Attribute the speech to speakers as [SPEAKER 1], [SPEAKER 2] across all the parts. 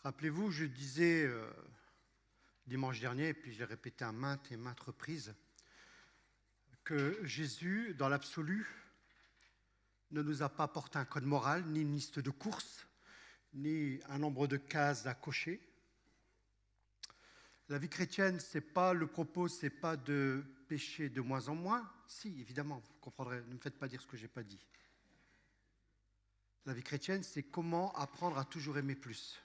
[SPEAKER 1] Rappelez-vous, je disais dimanche dernier, et puis je l'ai répété à maintes et maintes reprises, que Jésus, dans l'absolu, ne nous a pas apporté un code moral, ni une liste de courses, ni un nombre de cases à cocher. La vie chrétienne, le propos, c'est pas de pécher de moins en moins. Si, évidemment, vous comprendrez, ne me faites pas dire ce que je n'ai pas dit. La vie chrétienne, c'est comment apprendre à toujours aimer plus.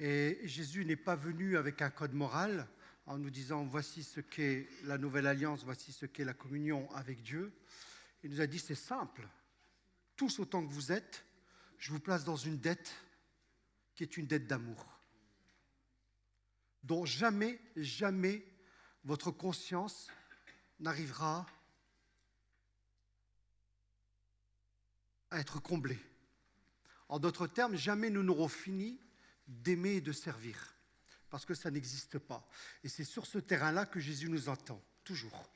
[SPEAKER 1] Et Jésus n'est pas venu avec un code moral en nous disant voici ce qu'est la nouvelle alliance, voici ce qu'est la communion avec Dieu. Il nous a dit c'est simple, tous autant que vous êtes, je vous place dans une dette qui est une dette d'amour, dont jamais votre conscience n'arrivera à être comblée. En d'autres termes, jamais nous n'aurons fini d'aimer et de servir, parce que ça n'existe pas. Et c'est sur ce terrain-là que Jésus nous entend, toujours.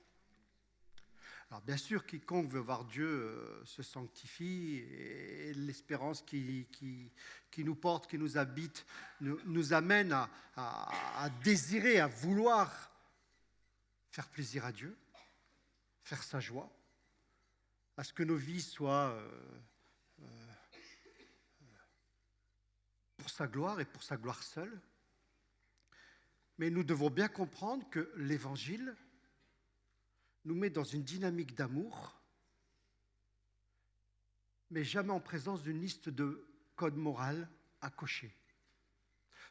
[SPEAKER 1] Alors bien sûr, quiconque veut voir Dieu se sanctifie, et l'espérance qui nous porte, qui nous habite, nous amène à désirer, à vouloir faire plaisir à Dieu, faire sa joie, à ce que nos vies soient pour sa gloire et pour sa gloire seule. Mais nous devons bien comprendre que l'Évangile nous met dans une dynamique d'amour, mais jamais en présence d'une liste de codes moraux à cocher.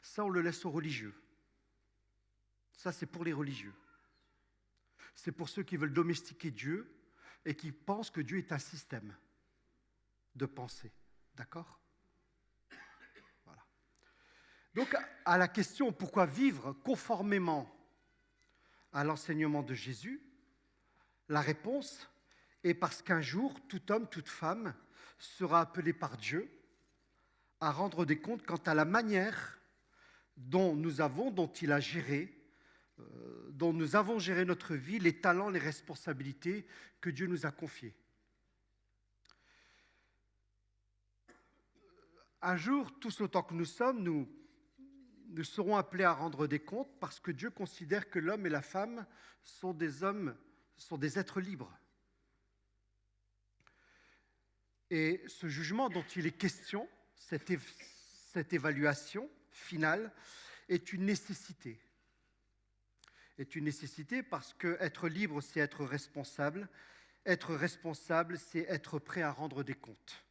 [SPEAKER 1] Ça, on le laisse aux religieux. Ça, c'est pour les religieux. C'est pour ceux qui veulent domestiquer Dieu et qui pensent que Dieu est un système de pensée. D'accord ? Voilà. Donc, à la question pourquoi vivre conformément à l'enseignement de Jésus, la réponse est parce qu'un jour, tout homme, toute femme sera appelé par Dieu à rendre des comptes quant à la manière dont nous avons géré notre vie, les talents, les responsabilités que Dieu nous a confiés. Un jour, tous autant que nous sommes, nous serons appelés à rendre des comptes parce que Dieu considère que l'homme et la femme sont des êtres libres. Et ce jugement dont il est question, cette évaluation finale, est une nécessité. Est une nécessité parce que être libre, c'est être responsable. Être responsable, c'est être prêt à rendre des comptes.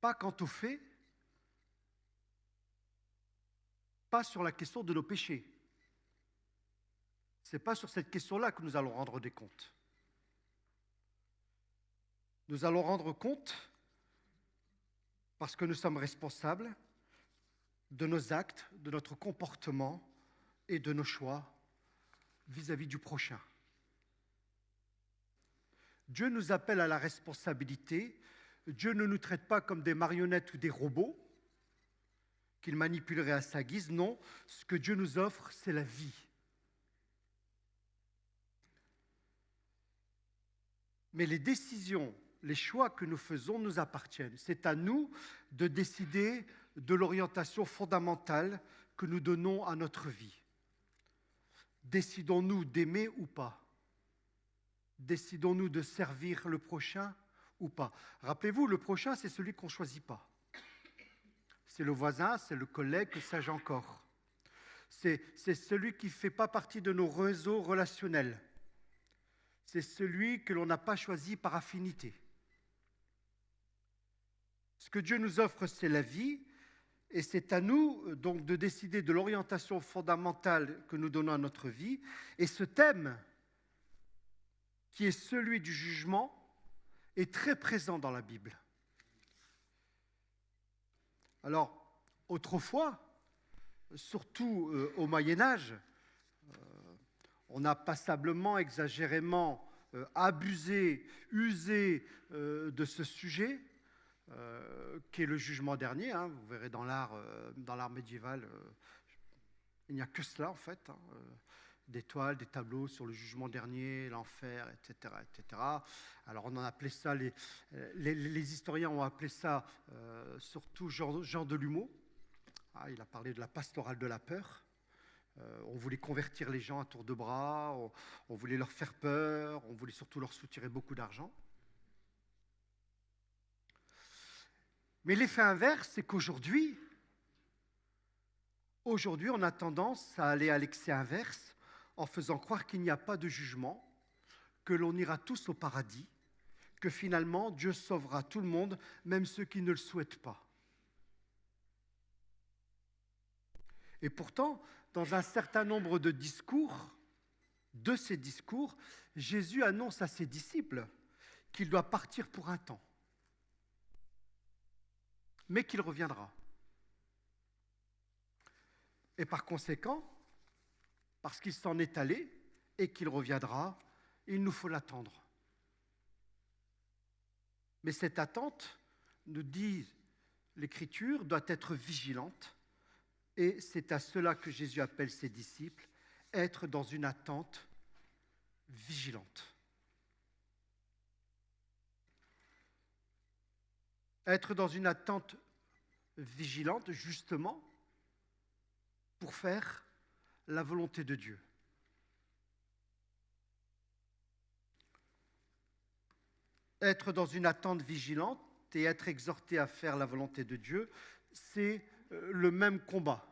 [SPEAKER 1] Pas quant aux faits, pas sur la question de nos péchés. Ce n'est pas sur cette question-là que nous allons rendre des comptes. Nous allons rendre compte parce que nous sommes responsables de nos actes, de notre comportement et de nos choix vis-à-vis du prochain. Dieu nous appelle à la responsabilité. Dieu ne nous traite pas comme des marionnettes ou des robots qu'il manipulerait à sa guise. Non, ce que Dieu nous offre, c'est la vie. Mais les décisions, les choix que nous faisons nous appartiennent. C'est à nous de décider de l'orientation fondamentale que nous donnons à notre vie. Décidons-nous d'aimer ou pas ? Décidons-nous de servir le prochain ou pas ? Rappelez-vous, le prochain, c'est celui qu'on ne choisit pas. C'est le voisin, c'est le collègue, que sais-je encore. C'est celui qui ne fait pas partie de nos réseaux relationnels. C'est celui que l'on n'a pas choisi par affinité. Ce que Dieu nous offre, c'est la vie, et c'est à nous donc de décider de l'orientation fondamentale que nous donnons à notre vie. Et ce thème, qui est celui du jugement, est très présent dans la Bible. Alors, autrefois, surtout au Moyen-Âge, on a passablement, exagérément abusé, usé de ce sujet, qui est le jugement dernier. Vous verrez dans l'art médiéval, il n'y a que cela en fait. d'étoiles, des tableaux sur le jugement dernier, l'enfer, etc., etc. Alors on en appelait ça, les historiens ont appelé ça, surtout Jean Delumeau. Ah, il a parlé de la pastorale de la peur. On voulait convertir les gens à tour de bras, on voulait leur faire peur, on voulait surtout leur soutirer beaucoup d'argent. Mais l'effet inverse, c'est qu'aujourd'hui, on a tendance à aller à l'excès inverse en faisant croire qu'il n'y a pas de jugement, que l'on ira tous au paradis, que finalement Dieu sauvera tout le monde, même ceux qui ne le souhaitent pas. Et pourtant, dans un certain nombre de ces discours, Jésus annonce à ses disciples qu'il doit partir pour un temps, mais qu'il reviendra. Et par conséquent, parce qu'il s'en est allé et qu'il reviendra, il nous faut l'attendre. Mais cette attente, nous dit l'Écriture, doit être vigilante. Et c'est à cela que Jésus appelle ses disciples, être dans une attente vigilante. Être dans une attente vigilante, justement, pour faire la volonté de Dieu. Être dans une attente vigilante et être exhorté à faire la volonté de Dieu, c'est le même combat.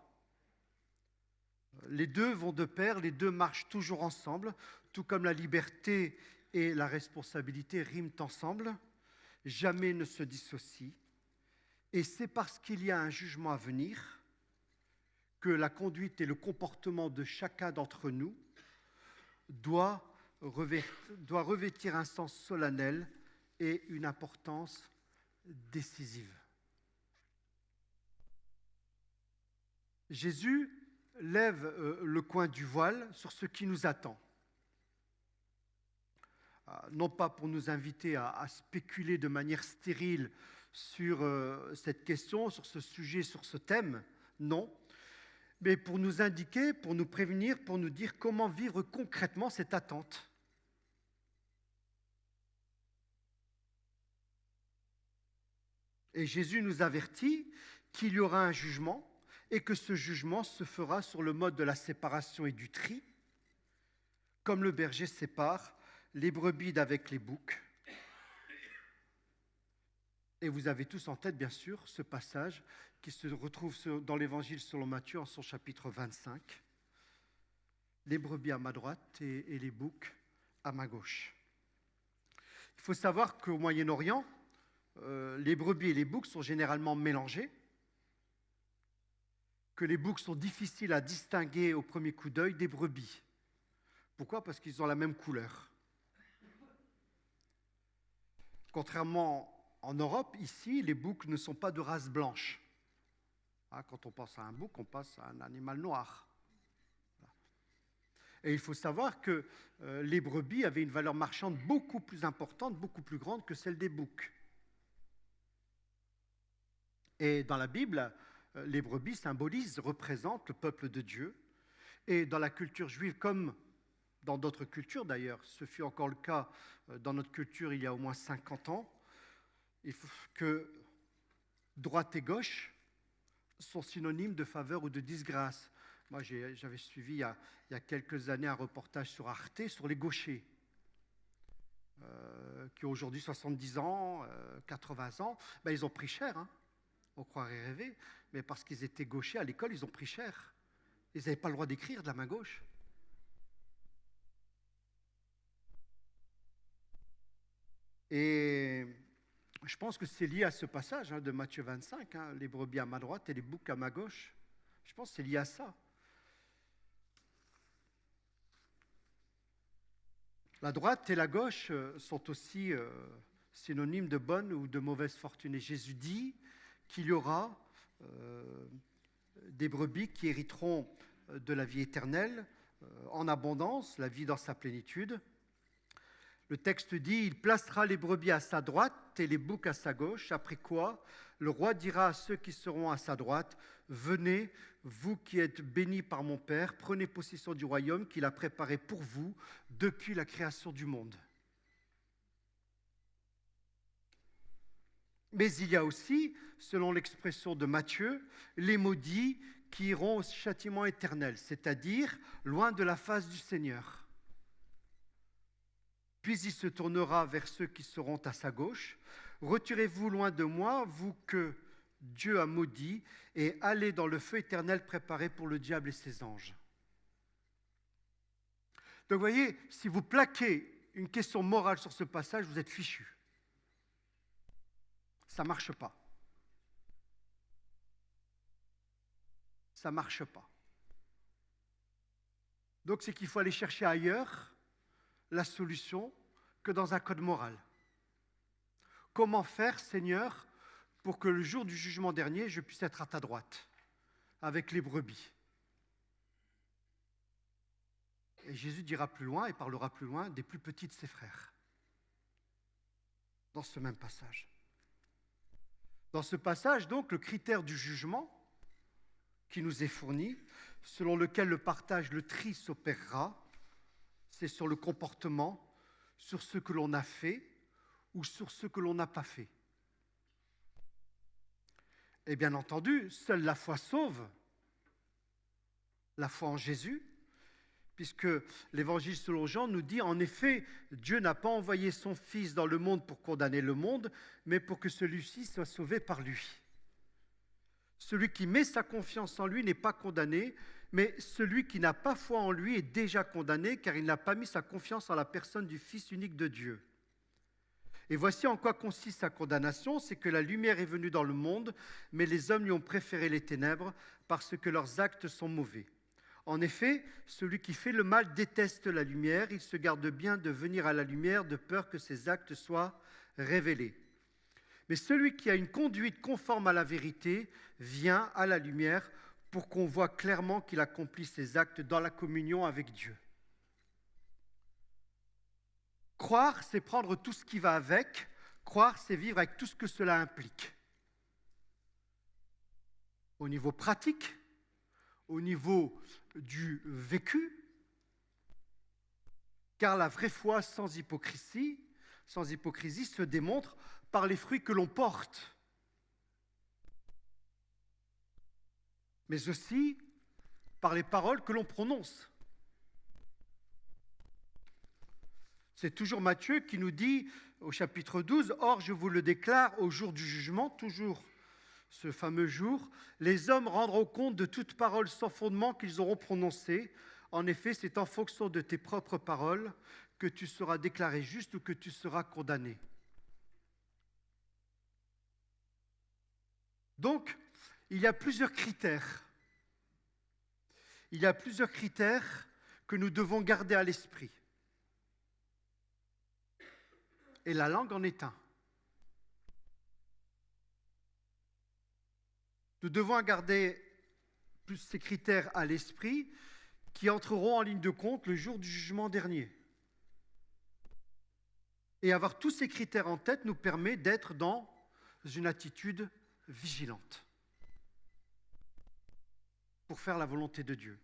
[SPEAKER 1] Les deux vont de pair, les deux marchent toujours ensemble, tout comme la liberté et la responsabilité riment ensemble, jamais ne se dissocient. Et c'est parce qu'il y a un jugement à venir que la conduite et le comportement de chacun d'entre nous doit revêtir un sens solennel et une importance décisive. Jésus lève le coin du voile sur ce qui nous attend. Non pas pour nous inviter à spéculer de manière stérile sur cette question, sur ce sujet, sur ce thème, non, mais pour nous indiquer, pour nous prévenir, pour nous dire comment vivre concrètement cette attente. Et Jésus nous avertit qu'il y aura un jugement et que ce jugement se fera sur le mode de la séparation et du tri, comme le berger sépare les brebis d'avec les boucs. Et vous avez tous en tête, bien sûr, ce passage qui se retrouve dans l'Évangile selon Matthieu en son chapitre 25. Les brebis à ma droite et les boucs à ma gauche. Il faut savoir qu'au Moyen-Orient, les brebis et les boucs sont généralement mélangés, que les boucs sont difficiles à distinguer au premier coup d'œil des brebis. Pourquoi ? Parce qu'ils ont la même couleur. Contrairement en Europe, ici, les boucs ne sont pas de race blanche. Quand on pense à un bouc, on pense à un animal noir. Et il faut savoir que les brebis avaient une valeur marchande beaucoup plus importante, beaucoup plus grande que celle des boucs. Et dans la Bible, les brebis représentent le peuple de Dieu. Et dans la culture juive, comme dans d'autres cultures d'ailleurs, ce fut encore le cas dans notre culture il y a au moins 50 ans, il faut que droite et gauche sont synonymes de faveur ou de disgrâce. Moi, j'avais suivi il y a quelques années un reportage sur Arte sur les gauchers, qui ont aujourd'hui 70 ans, 80 ans. Ils ont pris cher, on croirait rêver, mais parce qu'ils étaient gauchers à l'école, ils ont pris cher. Ils n'avaient pas le droit d'écrire de la main gauche. Et je pense que c'est lié à ce passage de Matthieu 25, les brebis à ma droite et les boucs à ma gauche. Je pense que c'est lié à ça. La droite et la gauche sont aussi synonymes de bonne ou de mauvaise fortune. Et Jésus dit qu'il y aura des brebis qui hériteront de la vie éternelle en abondance, la vie dans sa plénitude. Le texte dit, il placera les brebis à sa droite et les boucs à sa gauche, après quoi le roi dira à ceux qui seront à sa droite, venez, vous qui êtes bénis par mon Père, prenez possession du royaume qu'il a préparé pour vous depuis la création du monde. Mais il y a aussi, selon l'expression de Matthieu, les maudits qui iront au châtiment éternel, c'est-à-dire loin de la face du Seigneur. Puis il se tournera vers ceux qui seront à sa gauche. Retirez-vous loin de moi, vous que Dieu a maudit, et allez dans le feu éternel préparé pour le diable et ses anges. Donc vous voyez, si vous plaquez une question morale sur ce passage, vous êtes fichu. Ça ne marche pas. Ça ne marche pas. Donc c'est qu'il faut aller chercher ailleurs la solution que dans un code moral. Comment faire, Seigneur, pour que le jour du jugement dernier, je puisse être à ta droite, avec les brebis? Et Jésus dira plus loin, et parlera plus loin, des plus petits de ses frères, dans ce même passage. Dans ce passage, donc, le critère du jugement qui nous est fourni, selon lequel le partage, le tri s'opérera, c'est sur le comportement, sur ce que l'on a fait ou sur ce que l'on n'a pas fait. Et bien entendu, seule la foi sauve, la foi en Jésus, puisque l'Évangile selon Jean nous dit, en effet, Dieu n'a pas envoyé son Fils dans le monde pour condamner le monde, mais pour que celui-ci soit sauvé par lui. Celui qui met sa confiance en lui n'est pas condamné, mais celui qui n'a pas foi en lui est déjà condamné, car il n'a pas mis sa confiance en la personne du Fils unique de Dieu. Et voici en quoi consiste sa condamnation, c'est que la lumière est venue dans le monde, mais les hommes lui ont préféré les ténèbres, parce que leurs actes sont mauvais. En effet, celui qui fait le mal déteste la lumière, il se garde bien de venir à la lumière de peur que ses actes soient révélés. Mais celui qui a une conduite conforme à la vérité vient à la lumière pour qu'on voit clairement qu'il accomplit ses actes dans la communion avec Dieu. Croire, c'est prendre tout ce qui va avec. Croire, c'est vivre avec tout ce que cela implique. Au niveau pratique, au niveau du vécu, car la vraie foi sans hypocrisie se démontre par les fruits que l'on porte, mais aussi par les paroles que l'on prononce. C'est toujours Matthieu qui nous dit au chapitre 12, « Or, je vous le déclare, au jour du jugement, toujours ce fameux jour, les hommes rendront compte de toute parole sans fondement qu'ils auront prononcée. En effet, c'est en fonction de tes propres paroles que tu seras déclaré juste ou que tu seras condamné. » Donc, il y a plusieurs critères. Il y a plusieurs critères que nous devons garder à l'esprit. Et la langue en est un. Nous devons garder plus ces critères à l'esprit qui entreront en ligne de compte le jour du jugement dernier. Et avoir tous ces critères en tête nous permet d'être dans une attitude vigilante pour faire la volonté de Dieu.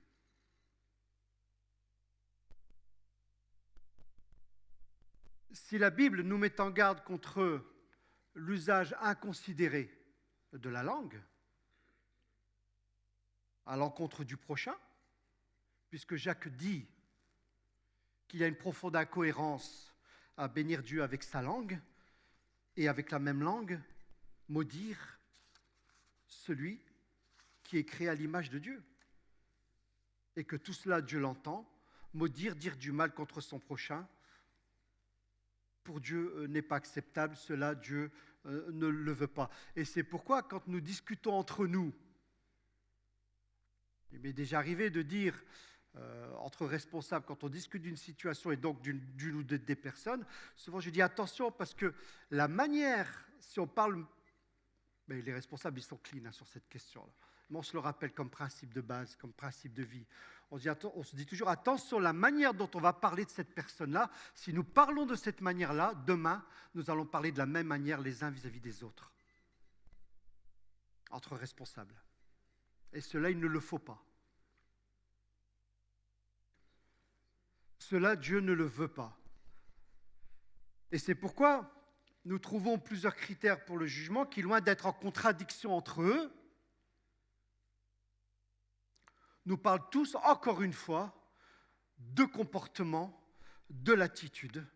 [SPEAKER 1] Si la Bible nous met en garde contre l'usage inconsidéré de la langue, à l'encontre du prochain, puisque Jacques dit qu'il y a une profonde incohérence à bénir Dieu avec sa langue et avec la même langue, maudire celui qui est créé à l'image de Dieu. Et que tout cela, Dieu l'entend, maudire, dire du mal contre son prochain, pour Dieu n'est pas acceptable, cela Dieu ne le veut pas. Et c'est pourquoi quand nous discutons entre nous, il m'est déjà arrivé de dire entre responsables, quand on discute d'une situation et donc d'une ou des personnes, souvent je dis attention parce que la manière, si on parle Mais les responsables, ils sont clean sur cette question-là. Mais on se le rappelle comme principe de base, comme principe de vie. On se dit toujours, attention, la manière dont on va parler de cette personne-là, si nous parlons de cette manière-là, demain, nous allons parler de la même manière les uns vis-à-vis des autres. Entre responsables. Et cela, il ne le faut pas. Cela, Dieu ne le veut pas. Et c'est pourquoi nous trouvons plusieurs critères pour le jugement qui, loin d'être en contradiction entre eux, nous parlent tous, encore une fois, de comportements, de l'attitude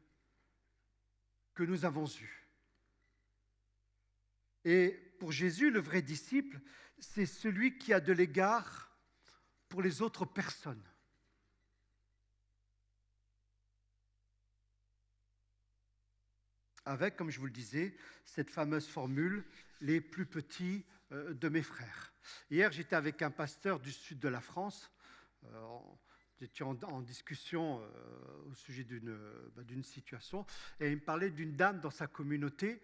[SPEAKER 1] que nous avons eue. Et pour Jésus, le vrai disciple, c'est celui qui a de l'égard pour les autres personnes. Avec, comme je vous le disais, cette fameuse formule, les plus petits de mes frères. Hier, j'étais avec un pasteur du sud de la France. J'étais en discussion au sujet d'une situation, et il me parlait d'une dame dans sa communauté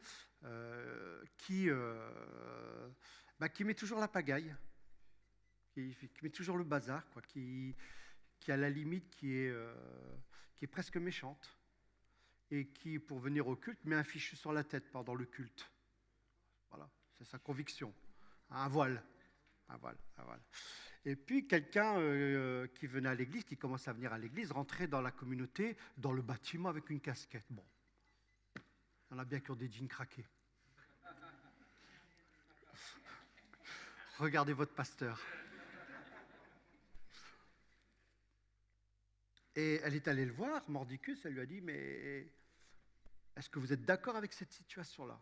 [SPEAKER 1] qui met toujours la pagaille, qui met toujours le bazar, quoi, qui à la limite, qui est presque méchante, et qui, pour venir au culte, met un fichu sur la tête pendant le culte. Voilà, c'est sa conviction. Un voile. Et puis, quelqu'un qui venait à l'église, qui commence à venir à l'église, rentrait dans la communauté, dans le bâtiment avec une casquette. Bon, il y en a bien qui ont des jeans craqués. Regardez votre pasteur. Et elle est allée le voir, mordicus, elle lui a dit, mais est-ce que vous êtes d'accord avec cette situation-là ?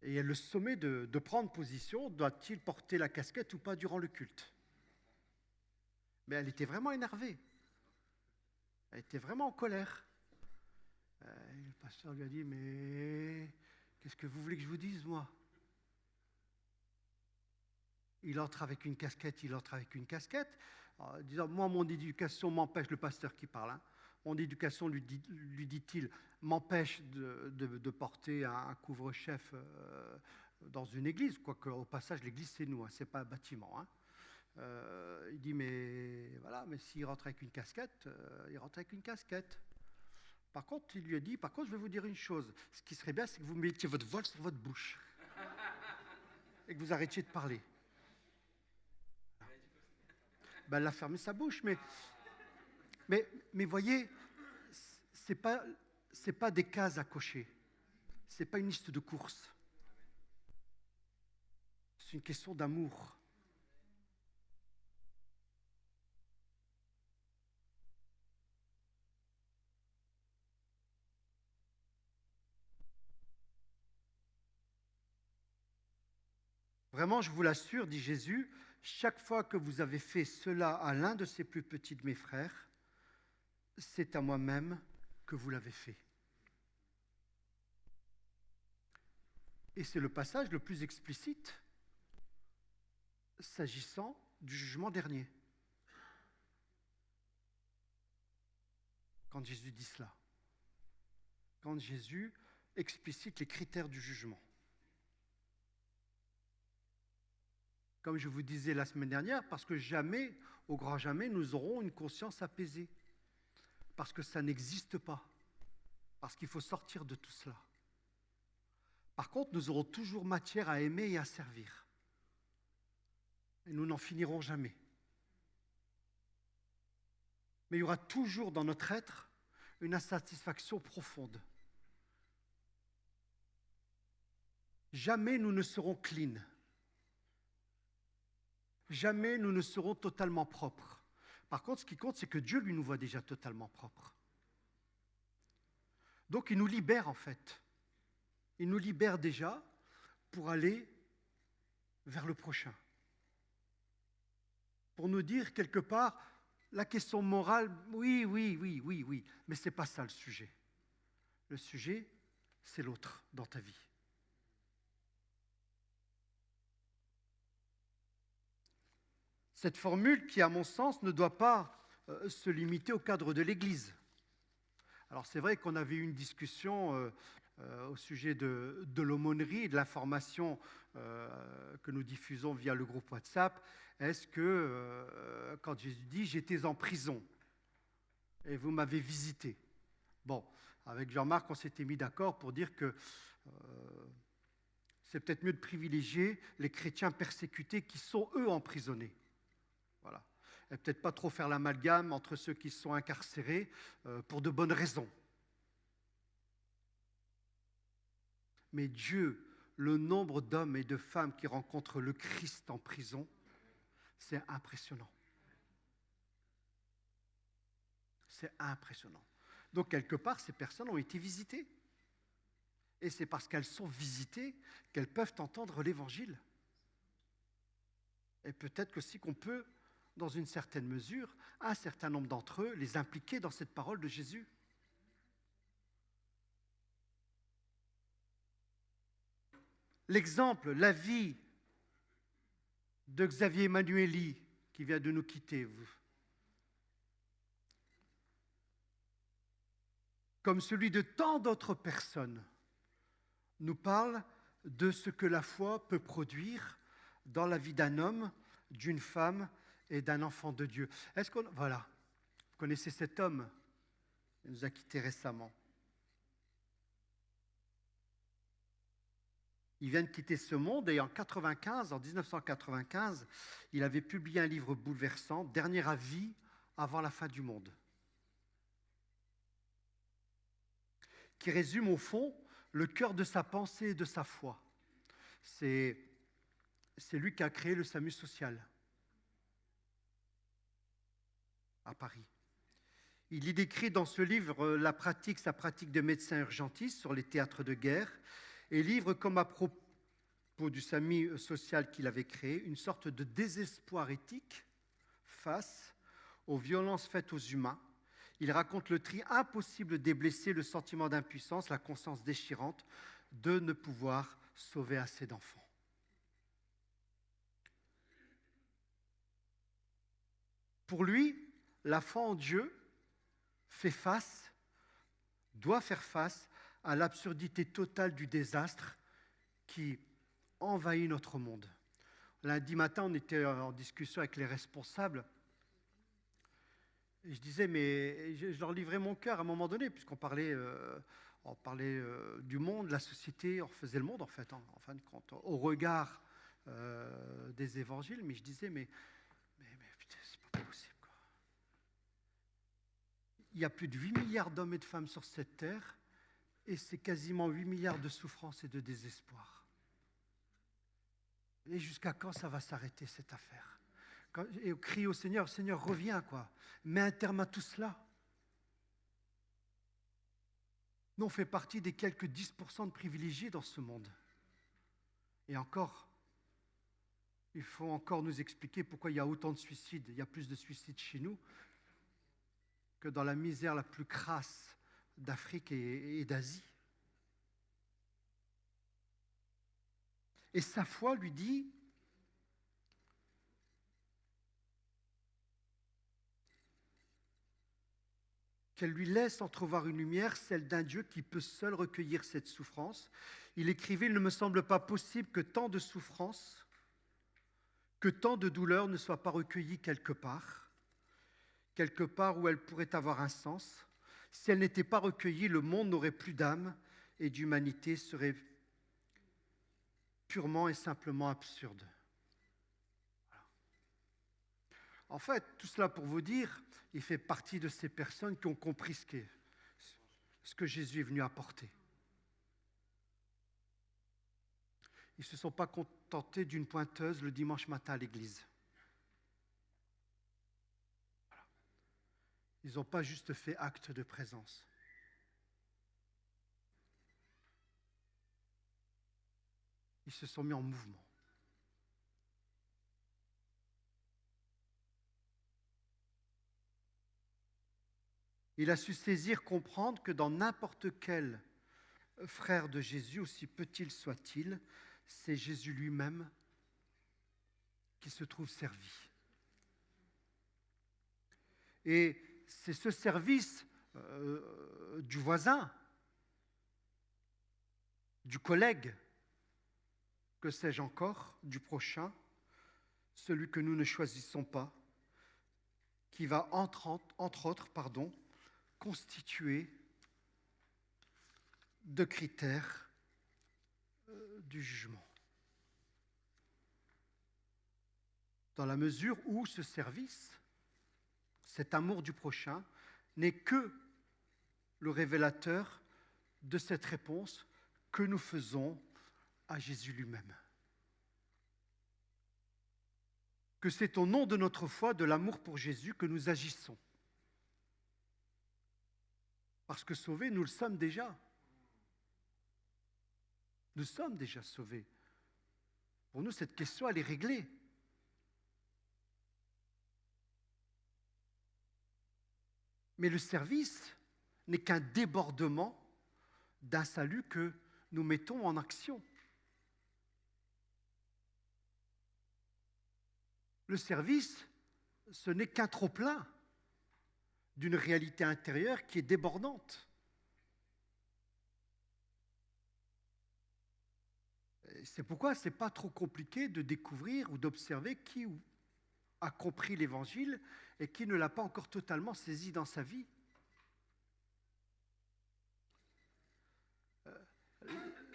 [SPEAKER 1] Et elle le sommet de prendre position, doit-il porter la casquette ou pas durant le culte ? Mais elle était vraiment énervée. Elle était vraiment en colère. Le pasteur lui a dit, mais qu'est-ce que vous voulez que je vous dise, moi ? Il entre avec une casquette, Alors, disant, moi, mon éducation m'empêche, le pasteur qui parle, mon éducation, lui dit-il, m'empêche de porter un couvre-chef dans une église, quoique au passage, l'église, c'est nous, c'est pas un bâtiment. Il dit, mais voilà, mais s'il rentre avec une casquette, il rentre avec une casquette. Par contre, il lui a dit, je vais vous dire une chose, ce qui serait bien, c'est que vous mettiez votre voile sur votre bouche et que vous arrêtiez de parler. Ben, elle a fermé sa bouche, mais voyez, c'est pas des cases à cocher, c'est pas une liste de courses, c'est une question d'amour. Vraiment, je vous l'assure, dit Jésus, chaque fois que vous avez fait cela à l'un de ces plus petits de mes frères, c'est à moi-même que vous l'avez fait. Et c'est le passage le plus explicite s'agissant du jugement dernier. Quand Jésus dit cela, quand Jésus explicite les critères du jugement. Comme je vous disais la semaine dernière, parce que jamais, au grand jamais, nous aurons une conscience apaisée. Parce que ça n'existe pas. Parce qu'il faut sortir de tout cela. Par contre, nous aurons toujours matière à aimer et à servir. Et nous n'en finirons jamais. Mais il y aura toujours dans notre être une insatisfaction profonde. Jamais nous ne serons clean. Jamais nous ne serons totalement propres. Par contre, ce qui compte, c'est que Dieu, lui, nous voit déjà totalement propres. Donc, il nous libère, en fait. Il nous libère déjà pour aller vers le prochain. Pour nous dire, quelque part, la question morale, oui, mais ce n'est pas ça le sujet. Le sujet, c'est l'autre dans ta vie. Cette formule qui, à mon sens, ne doit pas se limiter au cadre de l'Église. Alors c'est vrai qu'on avait eu une discussion au sujet de l'aumônerie et de l'information que nous diffusons via le groupe WhatsApp. Est-ce que, quand Jésus dit « j'étais en prison et vous m'avez visité », bon, avec Jean-Marc, on s'était mis d'accord pour dire que c'est peut-être mieux de privilégier les chrétiens persécutés qui sont, eux, emprisonnés. Voilà. Et peut-être pas trop faire l'amalgame entre ceux qui sont incarcérés pour de bonnes raisons. Mais Dieu, le nombre d'hommes et de femmes qui rencontrent le Christ en prison, c'est impressionnant. C'est impressionnant. Donc, quelque part, ces personnes ont été visitées. Et c'est parce qu'elles sont visitées qu'elles peuvent entendre l'Évangile. Et peut-être aussi qu'on peut, dans une certaine mesure, un certain nombre d'entre eux, les impliquer dans cette parole de Jésus. L'exemple, la vie de Xavier Emmanueli, qui vient de nous quitter, comme celui de tant d'autres personnes, nous parle de ce que la foi peut produire dans la vie d'un homme, d'une femme et d'un enfant de Dieu. Voilà, vous connaissez cet homme, il nous a quittés récemment. Il vient de quitter ce monde et en 1995, il avait publié un livre bouleversant, Dernier avis avant la fin du monde, qui résume au fond le cœur de sa pensée et de sa foi. C'est lui qui a créé le SAMU social à Paris. Il y décrit dans ce livre sa pratique de médecin urgentiste sur les théâtres de guerre et livre comme à propos du SAMU social qu'il avait créé une sorte de désespoir éthique face aux violences faites aux humains. Il raconte le tri impossible des blessés, le sentiment d'impuissance, la conscience déchirante de ne pouvoir sauver assez d'enfants. Pour lui, la foi en Dieu doit faire face à l'absurdité totale du désastre qui envahit notre monde. Lundi matin, on était en discussion avec les responsables. Et je disais, mais je leur livrais mon cœur à un moment donné, puisqu'on parlait, du monde, de la société, on refaisait le monde en fait, en fin de compte, au regard des évangiles. Mais je disais, mais putain, c'est pas possible, quoi. Il y a plus de 8 milliards d'hommes et de femmes sur cette terre, et c'est quasiment 8 milliards de souffrances et de désespoir. Et jusqu'à quand ça va s'arrêter, cette affaire ? Et on crie au Seigneur, Seigneur, reviens, quoi. Mets un terme à tout cela. Nous, on fait partie des quelques 10% de privilégiés dans ce monde. Et encore, il faut encore nous expliquer pourquoi il y a autant de suicides. Il y a plus de suicides chez nous que dans la misère la plus crasse d'Afrique et d'Asie. Et sa foi lui dit, qu'elle lui laisse entrevoir une lumière, celle d'un Dieu qui peut seul recueillir cette souffrance. Il écrivait, il ne me semble pas possible que tant de souffrances, que tant de douleurs ne soient pas recueillies quelque part où elles pourraient avoir un sens. Si elles n'étaient pas recueillies, le monde n'aurait plus d'âme et d'humanité serait purement et simplement absurde. Voilà. En fait, tout cela pour vous dire, il fait partie de ces personnes qui ont compris ce que Jésus est venu apporter. Ils ne se sont pas contentés d'une pointeuse le dimanche matin à l'église. Voilà. Ils n'ont pas juste fait acte de présence. Ils se sont mis en mouvement. Il a su saisir, comprendre que dans n'importe quel frère de Jésus, aussi petit soit-il, c'est Jésus lui-même qui se trouve servi. Et c'est ce service du voisin du collègue, que sais-je encore, du prochain, celui que nous ne choisissons pas, qui va entre autres, constituer de critères du jugement. Dans la mesure où ce service, cet amour du prochain, n'est que le révélateur de cette réponse que nous faisons à Jésus lui-même. Que c'est au nom de notre foi, de l'amour pour Jésus, que nous agissons. Parce que sauvés, nous le sommes déjà. Nous sommes déjà sauvés. Pour nous, cette question, elle est réglée. Mais le service n'est qu'un débordement d'un salut que nous mettons en action. Le service, ce n'est qu'un trop-plein d'une réalité intérieure qui est débordante. C'est pourquoi ce n'est pas trop compliqué de découvrir ou d'observer qui a compris l'Évangile et qui ne l'a pas encore totalement saisi dans sa vie.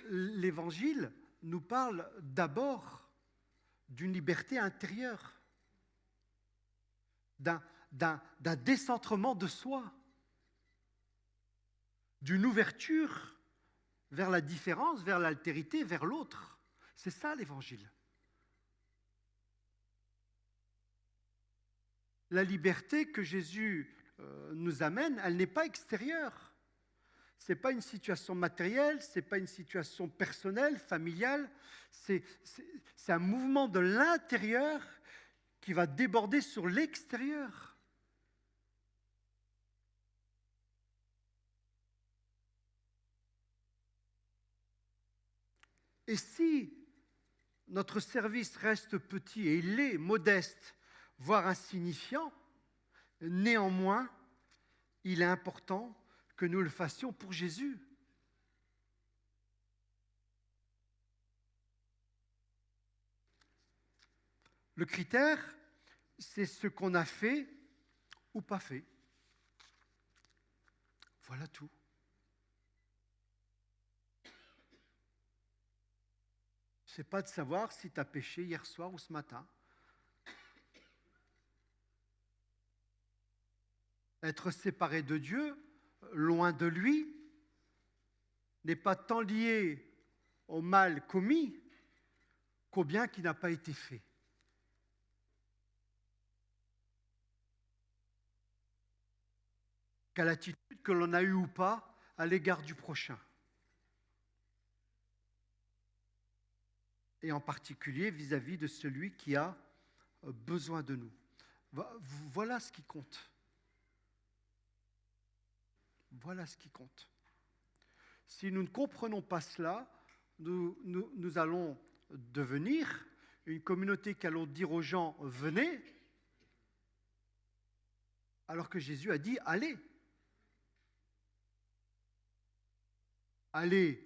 [SPEAKER 1] L'Évangile nous parle d'abord d'une liberté intérieure, d'un décentrement de soi, d'une ouverture vers la différence, vers l'altérité, vers l'autre. C'est ça l'Évangile. La liberté que Jésus nous amène, elle n'est pas extérieure. Ce n'est pas une situation matérielle, ce n'est pas une situation personnelle, familiale. C'est un mouvement de l'intérieur qui va déborder sur l'extérieur. Et si notre service reste petit, et il est modeste, voire insignifiant, néanmoins, il est important que nous le fassions pour Jésus. Le critère, c'est ce qu'on a fait ou pas fait. Voilà tout. Ce n'est pas de savoir si tu as péché hier soir ou ce matin. Être séparé de Dieu, loin de lui, n'est pas tant lié au mal commis qu'au bien qui n'a pas été fait. Qu'à l'attitude que l'on a eue ou pas à l'égard du prochain. Et en particulier vis-à-vis de celui qui a besoin de nous. Voilà ce qui compte. Voilà ce qui compte. Si nous ne comprenons pas cela, nous allons devenir une communauté qui allons dire aux gens « venez », alors que Jésus a dit « allez ». Allez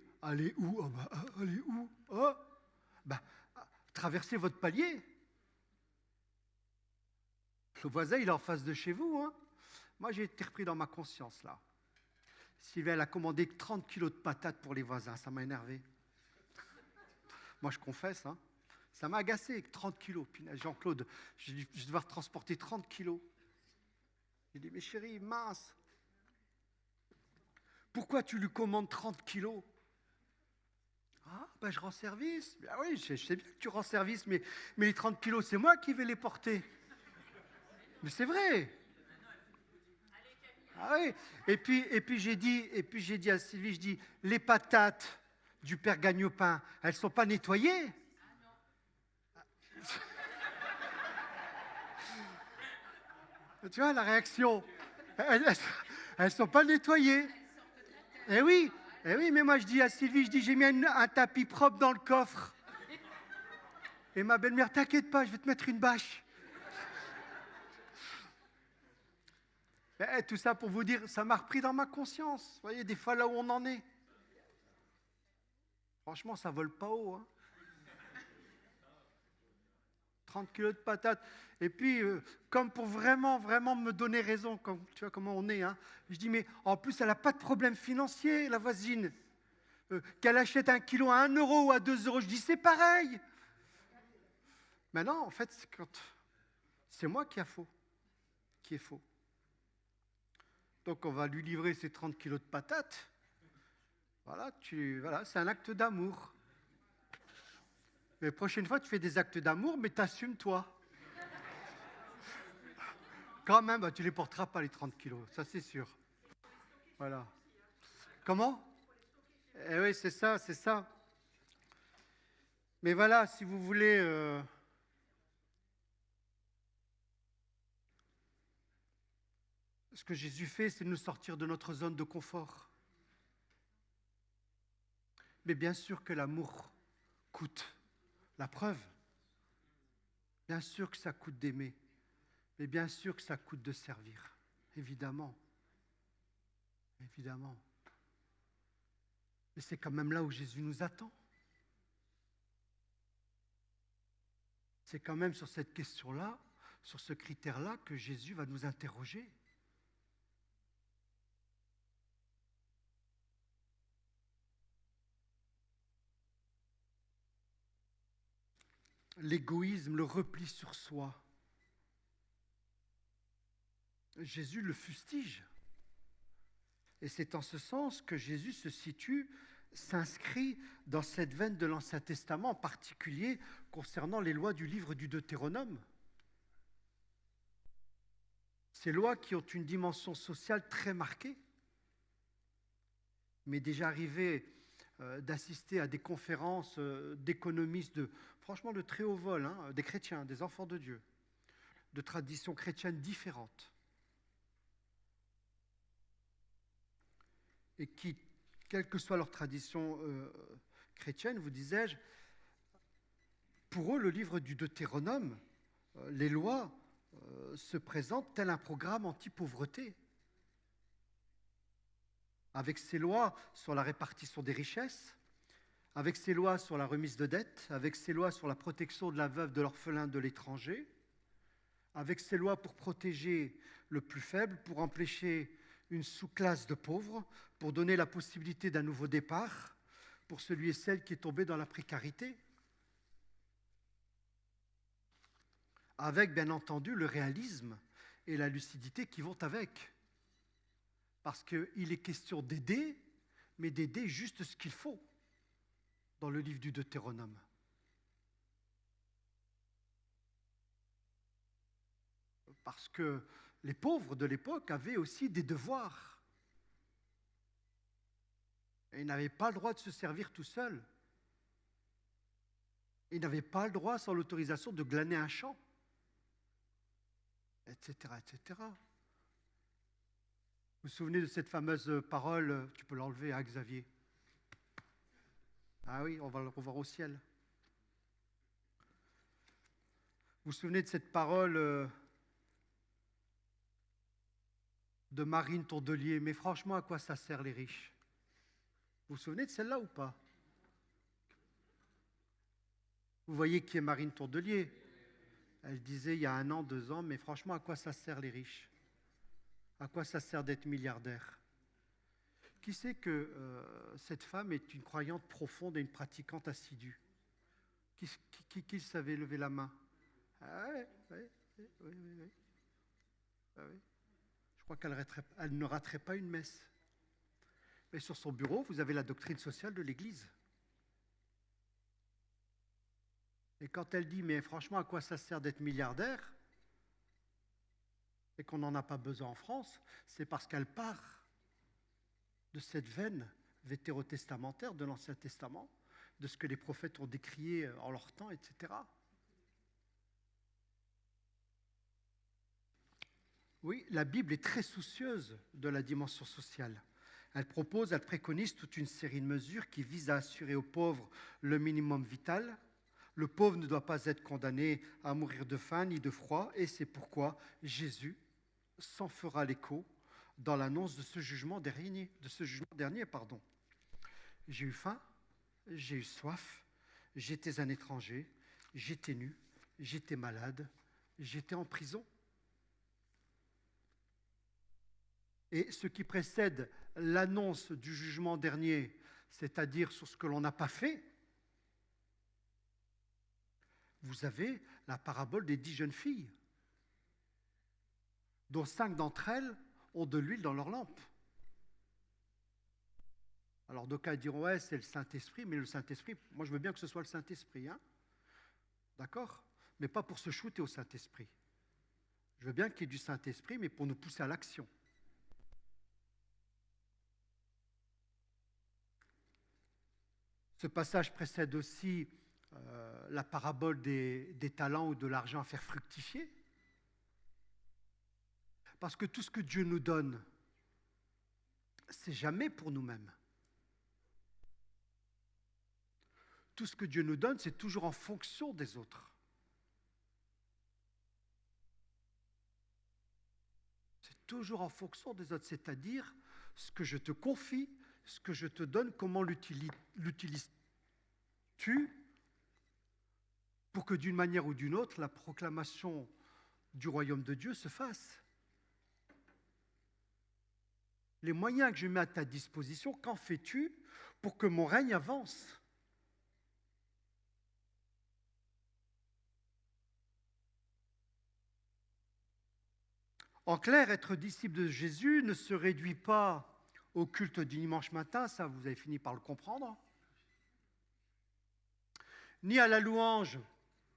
[SPEAKER 1] où? Allez où? Traversez votre palier. Le voisin, il est en face de chez vous. Hein. Moi, j'ai été repris dans ma conscience, là. Sylvie, elle a commandé 30 kilos de patates pour les voisins. Ça m'a énervé. Moi, je confesse. Hein. Ça m'a agacé, 30 kilos. Puis Jean-Claude, je vais devoir transporter 30 kilos. J'ai dit, mais chérie, mince. Pourquoi tu lui commandes 30 kilos? Je rends service. Oui, je sais bien que tu rends service, mais les 30 kilos, c'est moi qui vais les porter. Mais c'est vrai. Ah oui. Et puis j'ai dit à Sylvie, je dis, les patates du père Gagnopin, elles ne sont pas nettoyées. Tu vois la réaction. Elles ne sont pas nettoyées. Eh oui, mais moi je dis à Sylvie, j'ai mis un tapis propre dans le coffre. Et ma belle-mère, t'inquiète pas, je vais te mettre une bâche. Tout ça pour vous dire, ça m'a repris dans ma conscience. Vous voyez, des fois là où on en est. Franchement, ça vole pas haut. Hein. 30 kilos de patates. Et puis, comme pour vraiment, vraiment me donner raison, comme, tu vois comment on est, hein, je dis, mais en plus, elle n'a pas de problème financier, la voisine. Qu'elle achète 1 kilo à 1 euro ou à 2 euros, je dis, c'est pareil. Mais non, en fait, c'est moi qui est faux. Donc, on va lui livrer ses 30 kilos de patates. Voilà, c'est un acte d'amour. Mais la prochaine fois, tu fais des actes d'amour, mais t'assumes toi. Quand même, tu ne les porteras pas, les 30 kilos, ça c'est sûr. Voilà. Comment? Eh oui, c'est ça, c'est ça. Mais voilà, si vous voulez... ce que Jésus fait, c'est de nous sortir de notre zone de confort. Mais bien sûr que l'amour coûte. La preuve. Bien sûr que ça coûte d'aimer. Mais bien sûr que ça coûte de servir. Évidemment. Évidemment. Mais c'est quand même là où Jésus nous attend. C'est quand même sur cette question-là, sur ce critère-là, que Jésus va nous interroger. L'égoïsme, le repli sur soi. Jésus le fustige. Et c'est en ce sens que Jésus s'inscrit dans cette veine de l'Ancien Testament, en particulier concernant les lois du livre du Deutéronome. Ces lois qui ont une dimension sociale très marquée. Mais déjà arrivé d'assister à des conférences d'économistes franchement de très haut vol, hein, des chrétiens, des enfants de Dieu, de traditions chrétiennes différentes. Et qui, quelle que soit leur tradition chrétienne, vous disais-je, pour eux, le livre du Deutéronome, les lois, se présentent tel un programme anti-pauvreté. Avec ses lois sur la répartition des richesses, avec ses lois sur la remise de dettes, avec ses lois sur la protection de la veuve, de l'orphelin, de l'étranger, avec ses lois pour protéger le plus faible, pour empêcher une sous-classe de pauvres, pour donner la possibilité d'un nouveau départ pour celui et celle qui est tombé dans la précarité. Avec, bien entendu, le réalisme et la lucidité qui vont avec. Parce qu'il est question d'aider, mais d'aider juste ce qu'il faut dans le livre du Deutéronome. Parce que les pauvres de l'époque avaient aussi des devoirs. Et ils n'avaient pas le droit de se servir tout seuls. Ils n'avaient pas le droit, sans l'autorisation, de glaner un champ, etc., etc. Vous vous souvenez de cette fameuse parole, tu peux l'enlever, hein, Xavier? Ah oui, on va le revoir au ciel. Vous vous souvenez de cette parole de Marine Tondelier? Mais franchement, à quoi ça sert les riches? Vous vous souvenez de celle-là ou pas? Vous voyez qui est Marine Tondelier? Elle disait il y a 1 an, 2 ans, mais franchement, à quoi ça sert les riches? À quoi ça sert d'être milliardaire? Qui sait que cette femme est une croyante profonde et une pratiquante assidue? Qui savait lever la main? Ah oui. Ah oui. Je crois qu'elle ne raterait pas une messe. Mais sur son bureau, vous avez la doctrine sociale de l'Église. Et quand elle dit, mais franchement, à quoi ça sert d'être milliardaire? Et qu'on n'en a pas besoin en France, c'est parce qu'elle part de cette veine vétérotestamentaire de l'Ancien Testament, de ce que les prophètes ont décrié en leur temps, etc. Oui, la Bible est très soucieuse de la dimension sociale. Elle préconise toute une série de mesures qui visent à assurer aux pauvres le minimum vital. Le pauvre ne doit pas être condamné à mourir de faim ni de froid, et c'est pourquoi Jésus s'en fera l'écho dans l'annonce de ce jugement dernier. J'ai eu faim, j'ai eu soif, j'étais un étranger, j'étais nu, j'étais malade, j'étais en prison. Et ce qui précède l'annonce du jugement dernier, c'est-à-dire sur ce que l'on n'a pas fait, vous avez la parabole des 10 jeunes filles, dont 5 d'entre elles ont de l'huile dans leur lampe. Alors d'aucuns diront, ouais, c'est le Saint-Esprit, mais le Saint-Esprit, moi je veux bien que ce soit le Saint-Esprit, hein, d'accord? Mais pas pour se shooter au Saint-Esprit. Je veux bien qu'il y ait du Saint-Esprit, mais pour nous pousser à l'action. Ce passage précède aussi la parabole des talents ou de l'argent à faire fructifier. Parce que tout ce que Dieu nous donne, c'est jamais pour nous-mêmes. Tout ce que Dieu nous donne, c'est toujours en fonction des autres. C'est toujours en fonction des autres, c'est-à-dire ce que je te confie, ce que je te donne, comment l'utilises-tu pour que d'une manière ou d'une autre, la proclamation du royaume de Dieu se fasse. Les moyens que je mets à ta disposition, qu'en fais-tu pour que mon règne avance ? En clair, être disciple de Jésus ne se réduit pas au culte du dimanche matin, ça vous avez fini par le comprendre, ni à la louange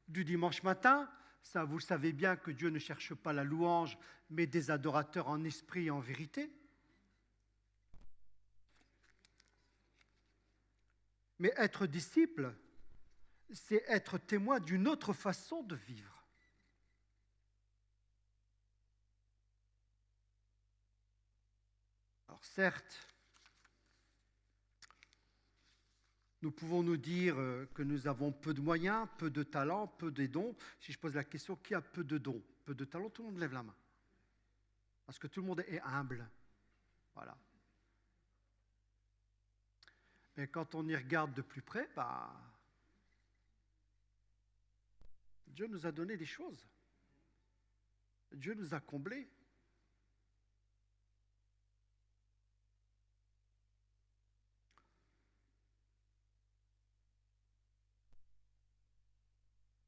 [SPEAKER 1] du dimanche matin, ça vous savez bien que Dieu ne cherche pas la louange, mais des adorateurs en esprit et en vérité. Mais être disciple, c'est être témoin d'une autre façon de vivre. Alors certes, nous pouvons nous dire que nous avons peu de moyens, peu de talents, peu de dons. Si je pose la question, qui a peu de dons, peu de talents, tout le monde lève la main. Parce que tout le monde est humble. Voilà. Mais quand on y regarde de plus près, Dieu nous a donné des choses. Dieu nous a comblés.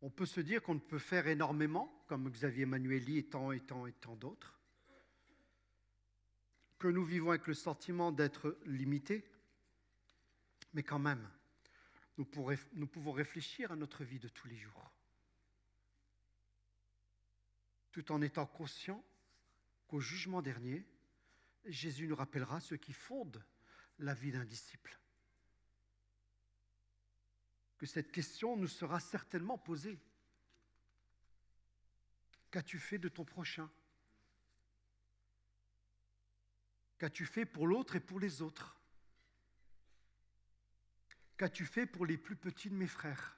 [SPEAKER 1] On peut se dire qu'on ne peut faire énormément, comme Xavier Manueli et tant d'autres, que nous vivons avec le sentiment d'être limités, mais quand même, nous pouvons réfléchir à notre vie de tous les jours, tout en étant conscients qu'au jugement dernier, Jésus nous rappellera ce qui fonde la vie d'un disciple. Que cette question nous sera certainement posée. Qu'as-tu fait de ton prochain ? Qu'as-tu fait pour l'autre et pour les autres ? Qu'as-tu fait pour les plus petits de mes frères ?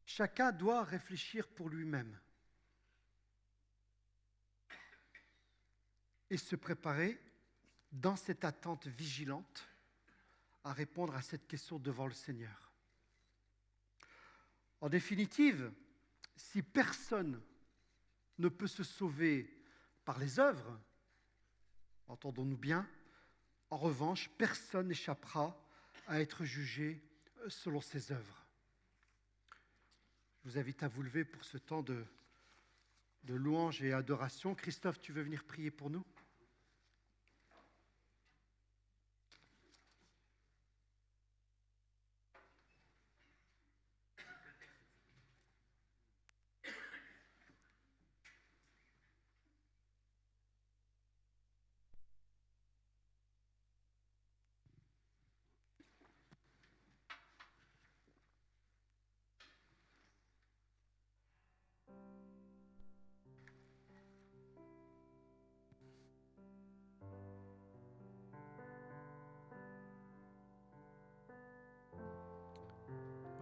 [SPEAKER 1] Chacun doit réfléchir pour lui-même et se préparer dans cette attente vigilante à répondre à cette question devant le Seigneur. En définitive, si personne ne peut se sauver par les œuvres, entendons-nous bien, en revanche, personne n'échappera à être jugé selon ses œuvres. Je vous invite à vous lever pour ce temps de louange et adoration. Christophe, tu veux venir prier pour nous ?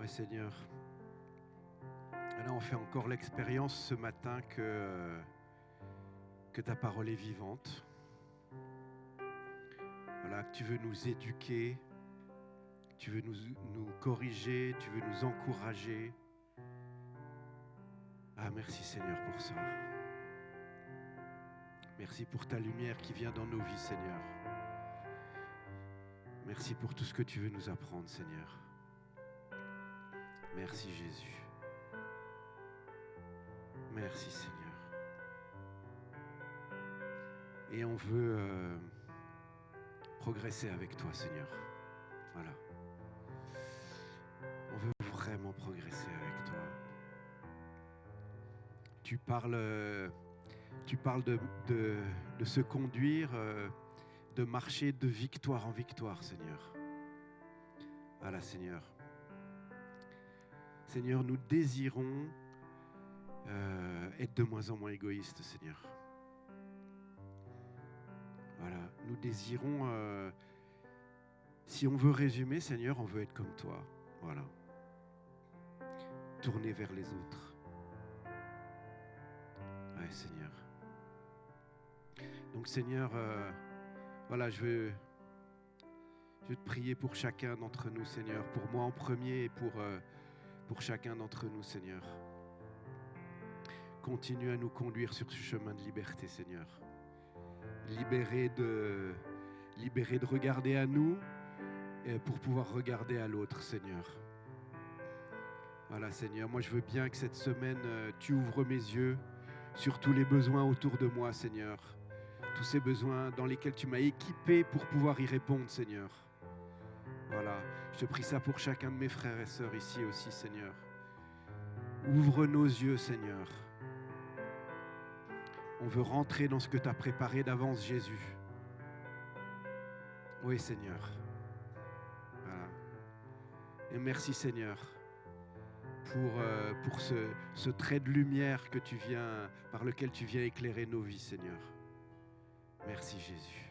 [SPEAKER 2] Oui, Seigneur. Et là, on fait encore l'expérience ce matin que ta parole est vivante. Voilà, que tu veux nous éduquer Tu veux nous corriger, tu veux nous encourager. Ah, merci Seigneur pour ça. Merci pour ta lumière qui vient dans nos vies, Seigneur. Merci pour tout ce que tu veux nous apprendre, Seigneur. Merci Jésus. Merci Seigneur. Et on veut progresser avec toi, Seigneur. Voilà. On veut vraiment progresser avec toi. Tu parles de se conduire, de marcher de victoire en victoire, Seigneur. Voilà, Seigneur. Seigneur, nous désirons être de moins en moins égoïstes, Seigneur. Voilà, nous désirons, si on veut résumer, Seigneur, on veut être comme toi. Voilà. Tourner vers les autres. Ouais, Seigneur. Donc, Seigneur, voilà, je veux te prier pour chacun d'entre nous, Seigneur, pour moi en premier et pour chacun d'entre nous, Seigneur. Continue à nous conduire sur ce chemin de liberté, Seigneur. Libéré de regarder à nous pour pouvoir regarder à l'autre, Seigneur. Voilà, Seigneur, moi je veux bien que cette semaine, tu ouvres mes yeux sur tous les besoins autour de moi, Seigneur. Tous ces besoins dans lesquels tu m'as équipé pour pouvoir y répondre, Seigneur. Voilà, je te prie ça pour chacun de mes frères et sœurs ici aussi, Seigneur. Ouvre nos yeux, Seigneur. On veut rentrer dans ce que tu as préparé d'avance, Jésus. Oui, Seigneur. Voilà. Et merci, Seigneur, pour ce trait de lumière par lequel tu viens éclairer nos vies, Seigneur. Merci, Jésus.